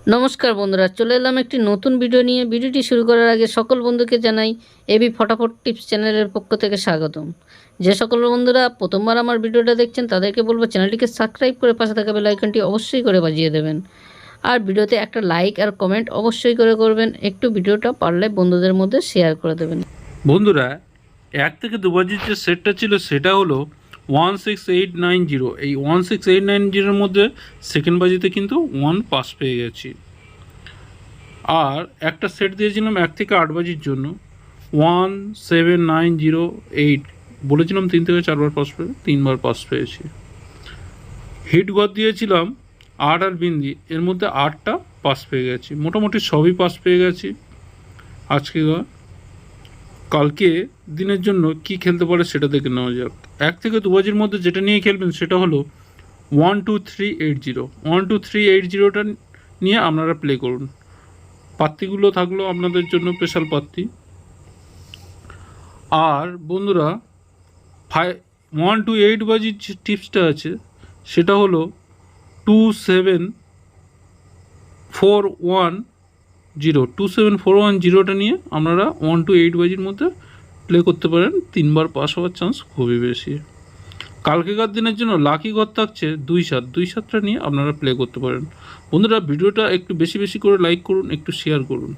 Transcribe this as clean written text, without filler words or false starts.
নমস্কার বন্ধুরা, চলে এলাম একটি নতুন ভিডিও নিয়ে। ভিডিওটি শুরু করার আগে সকল বন্ধুকে জানাই এবি ফটাফট টিপস চ্যানেলের পক্ষ থেকে স্বাগতম। যে সকল বন্ধুরা প্রথমবার আমার ভিডিওটা দেখছেন তাদেরকে বলবো চ্যানেলটিকে সাবস্ক্রাইব করে পাশে থাকা বেল আইকনটি অবশ্যই করে বাজিয়ে দেবেন। আর ভিডিওতে একটা লাইক আর কমেন্ট অবশ্যই করে করবেন। একটু ভিডিওটা পারলে বন্ধুদের মধ্যে শেয়ার করে দেবেন। বন্ধুরা, 1 থেকে 2 বাজির যে সেটটা ছিল সেটা হলো 16890। এই 16890-র মধ্যে সেকেন্ড বাজিতে কিন্তু 1 পাস পেয়ে গেছি। আর একটা সেট দিয়েছিলাম 1 থেকে 8 বাজির জন্য 17908, বলেছিলাম 3 থেকে 4 বার পাস পেয়ে 3 বার পাস পেয়েছি। হিট ঘর দিয়েছিলাম 8 আর বিন্দি, এর মধ্যে 8টা পাস পেয়ে গেছি। মোটামুটি সবই পাস পেয়ে গেছি আজকে। কালকে দিনের জন্য কি খেলতে পারে সেটা দেখে নেওয়া যাক। 1 থেকে 2 বাজির মধ্যে যেটা নিয়ে খেলবেন সেটা হলো 12380। 12380টা নিয়ে আপনারা প্লে করুন। পাত্তিগুলো থাকলো আপনাদের জন্য স্পেশাল পাত্তি। আর বন্ধুরা, 128 বাজির যে টিপসটা আছে সেটা হলো 2741 নিয়ে আপনারা 1 to 8 বাজির মধ্যে প্লে করতে পারেন। 3 বার পাস হওয়ার চান্স খুবই বেশি। কালকেকার দিনের জন্য লাকি ঘর থাকছে 27টা নিয়ে আপনারা প্লে করতে পারেন। বন্ধুরা, ভিডিওটা একটু বেশি বেশি করে লাইক করুন, একটু শেয়ার করুন।